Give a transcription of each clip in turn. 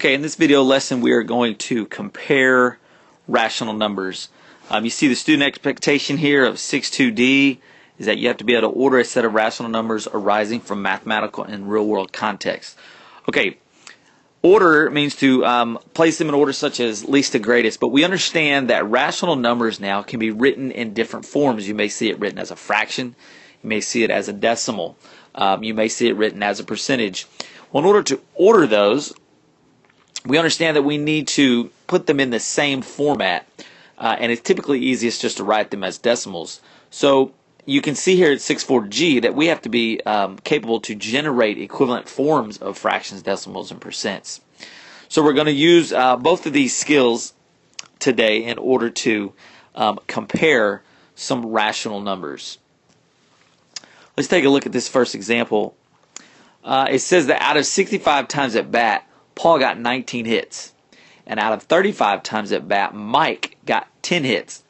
Okay, in this video lesson we are going to compare rational numbers. You see the student expectation here of 6.2D is that you have to be able to order a set of rational numbers arising from mathematical and real-world context. Okay, order means to place them in order such as least to greatest, but we understand that rational numbers now can be written in different forms. You may see it written as a fraction, you may see it as a decimal, you may see it written as a percentage. Well, in order to order those, we understand that we need to put them in the same format, and it's typically easiest just to write them as decimals. So you can see here at 6.4G that we have to be capable to generate equivalent forms of fractions, decimals, and percents. So we're going to use both of these skills today in order to compare some rational numbers. Let's take a look at this first example. It says that out of 65 times at bat, Paul got 19 hits, and out of 35 times at bat, Mike got 10 hits.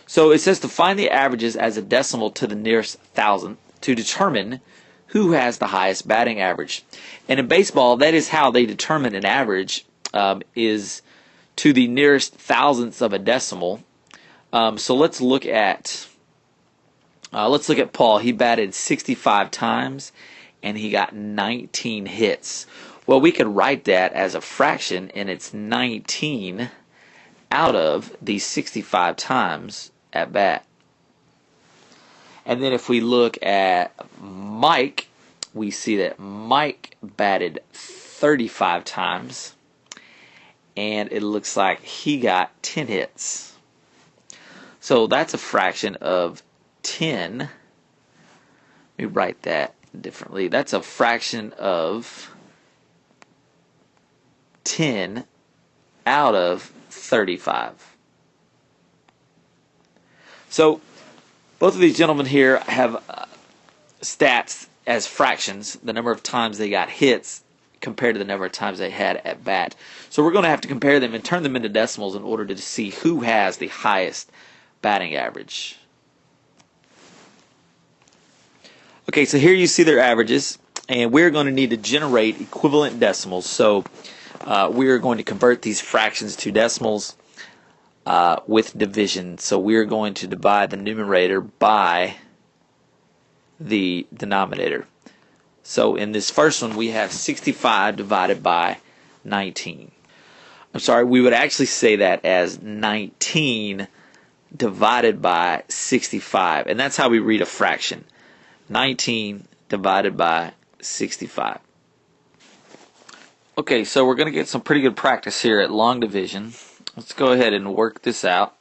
So it says to find the averages as a decimal to the nearest thousandth to determine who has the highest batting average. And in baseball, that is how they determine an average, is to the nearest thousandths of a decimal. So let's look at Paul. He batted 65 times, and he got 19 hits. Well, we could write that as a fraction, and it's 19 out of the 65 times at bat. And then if we look at Mike, we see that Mike batted 35 times, and it looks like he got 10 hits. So that's a fraction of 10. Let me write that differently. That's a fraction of 10 out of 35. So both of these gentlemen here have stats as fractions, the number of times they got hits compared to the number of times they had at bat. So we're going to have to compare them and turn them into decimals in order to see who has the highest batting average. Okay, so here you see their averages, and we're going to need to generate equivalent decimals. So we are going to convert these fractions to decimals with division. So we are going to divide the numerator by the denominator. So in this first one, we have 65 divided by 19. I'm sorry, we would actually say that as 19 divided by 65. And that's how we read a fraction. 19 divided by 65. Okay, so we're going to get some pretty good practice here at long division. Let's go ahead and work this out.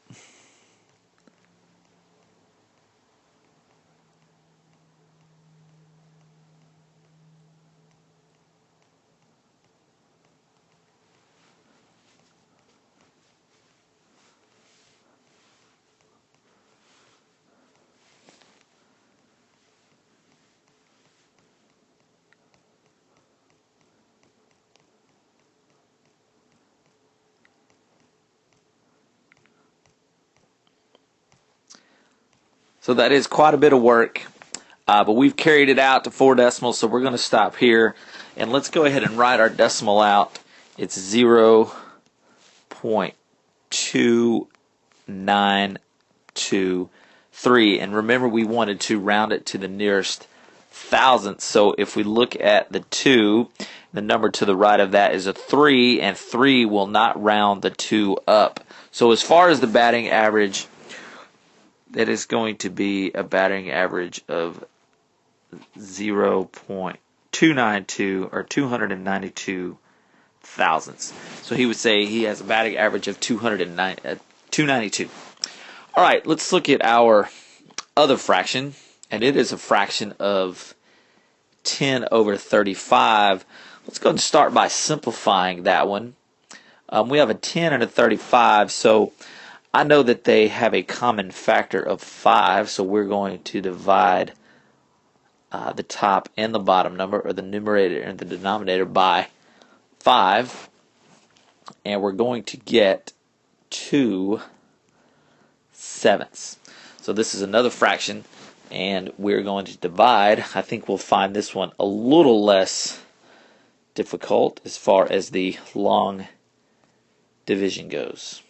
So that is quite a bit of work, but we've carried it out to 4 decimals, so we're going to stop here. And let's go ahead and write our decimal out. It's 0.2923. And remember, we wanted to round it to the nearest thousandth. So if we look at the 2, the number to the right of that is a 3, and 3 will not round the 2 up. So as far as the batting average, that is going to be a batting average of 0.292 or 292 thousandths. So he would say he has a batting average of 292. All right, let's look at our other fraction, and it is a fraction of 10 over 35. Let's go ahead and start by simplifying that one. We have a 10 and a 35, so I know that they have a common factor of 5, so we're going to divide the top and the bottom number, or the numerator and the denominator, by 5, and we're going to get 2/7. So this is another fraction, and we're going to divide. I think we'll find this one a little less difficult as far as the long division goes.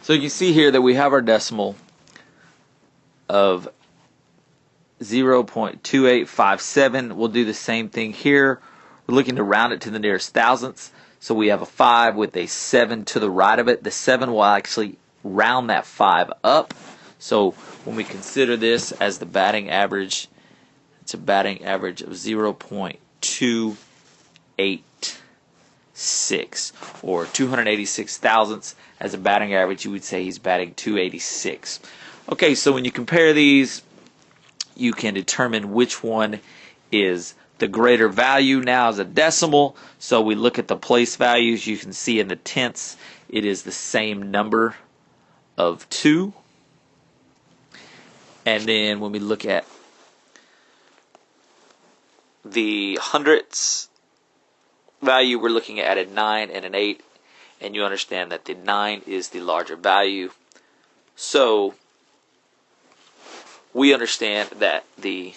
So you can see here that we have our decimal of 0.2857. We'll do the same thing here. We're looking to round it to the nearest thousandths. So we have a 5 with a 7 to the right of it. The 7 will actually round that 5 up. So when we consider this as the batting average, it's a batting average of 0.286 or 286 thousandths. As a batting average, you would say he's batting 286. Okay, so when you compare these, you can determine which one is the greater value now as a decimal. So we look at the place values. You can see in the tenths, it is the same number of 2. And then when we look at the hundredths value, we're looking at a 9 and an 8. And you understand that the 9 is the larger value. So we understand that the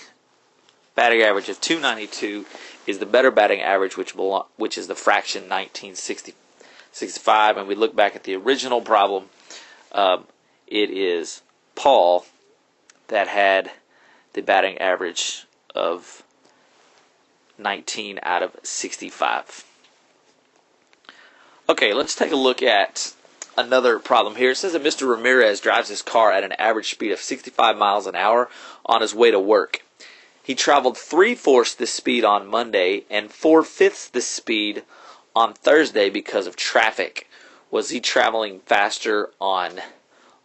batting average of 292 is the better batting average, which is the fraction 1965. And we look back at the original problem. It is Paul that had the batting average of 19 out of 65. Okay, let's take a look at another problem here. It says that Mr. Ramirez drives his car at an average speed of 65 miles an hour on his way to work. He traveled 3/4 the speed on Monday and 4/5 the speed on Thursday because of traffic. Was he traveling faster on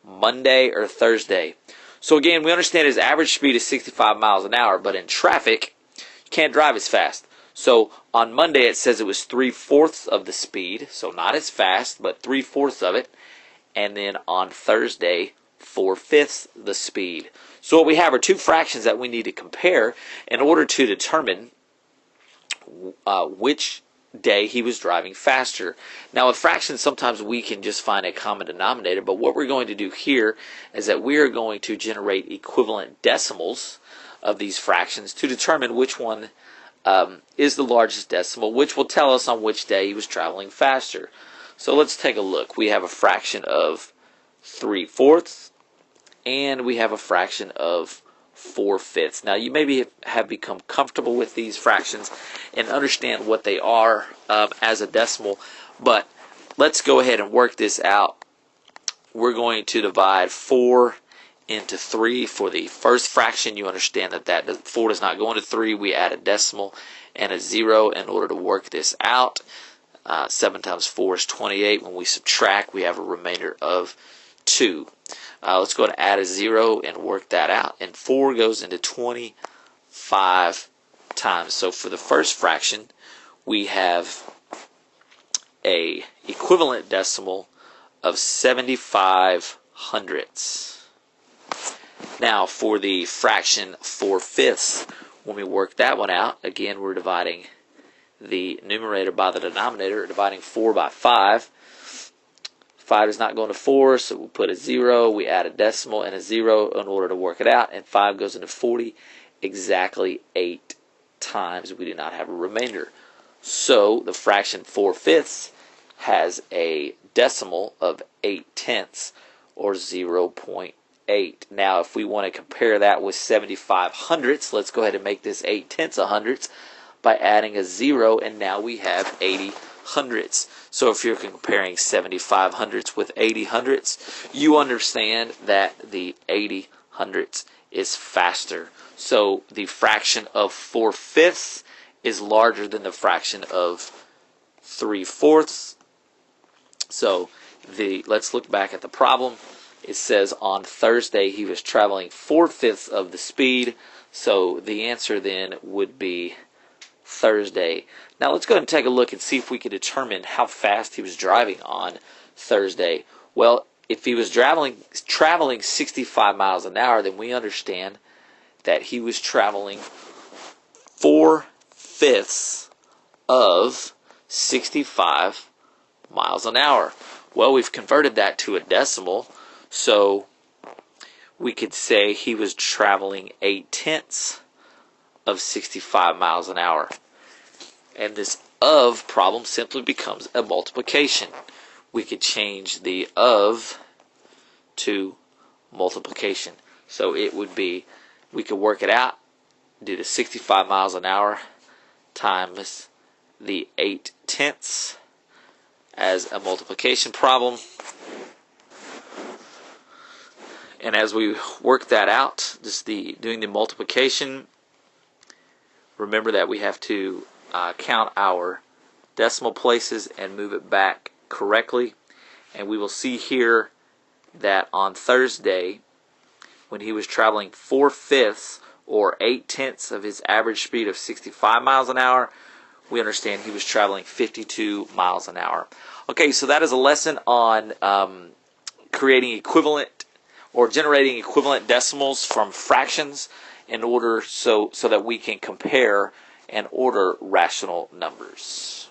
Monday or Thursday? So again, we understand his average speed is 65 miles an hour, but in traffic, you can't drive as fast. So on Monday it says it was 3/4 of the speed, so not as fast, but 3/4 of it. And then on Thursday, 4/5 the speed. So what we have are two fractions that we need to compare in order to determine which day he was driving faster. Now with fractions, sometimes we can just find a common denominator, but what we're going to do here is that we are going to generate equivalent decimals of these fractions to determine which one is the largest decimal, which will tell us on which day he was traveling faster. So let's take a look. We have a fraction of 3/4 and we have a fraction of 4/5. Now you maybe have become comfortable with these fractions and understand what they are as a decimal, but let's go ahead and work this out. We're going to divide 4 into 3 for the first fraction. You understand that 4 does not go into 3. We add a decimal and a 0 in order to work this out. 7 times 4 is 28. When we subtract, we have a remainder of 2. Let's go ahead and add a 0 and work that out. And 4 goes into 25 times. So for the first fraction, we have a equivalent decimal of 75 hundredths. Now for the fraction 4/5, when we work that one out, again we're dividing the numerator by the denominator, dividing 4 by 5. 5 is not going to 4, so we'll put a 0, we add a decimal and a 0 in order to work it out, and 5 goes into 40 exactly 8 times. We do not have a remainder. So the fraction 4/5 has a decimal of 8/10 or 0.8. Now if we want to compare that with 75 hundredths, let's go ahead and make this 8/10 of hundredths by adding a 0, and now we have 80 hundredths. So if you're comparing 75 hundredths with 80 hundredths, you understand that the 80 hundredths is faster. So the fraction of 4/5 is larger than the fraction of 3/4. So let's look back at the problem. It says on Thursday he was traveling 4/5 of the speed. So the answer then would be Thursday. Now let's go ahead and take a look and see if we can determine how fast he was driving on Thursday. Well, if he was traveling 65 miles an hour, then we understand that he was traveling 4/5 of 65 miles an hour. Well, we've converted that to a decimal, so we could say he was traveling 8/10 of 65 miles an hour. And this of problem simply becomes a multiplication. We could change the of to multiplication. So it would be, we could work it out, do the 65 miles an hour times the 8/10 as a multiplication problem. And as we work that out, just doing the multiplication, remember that we have to count our decimal places and move it back correctly. And we will see here that on Thursday, when he was traveling 4/5 or 8/10 of his average speed of 65 miles an hour, we understand he was traveling 52 miles an hour. Okay, so that is a lesson on creating equivalent or generating equivalent decimals from fractions in order so that we can compare and order rational numbers.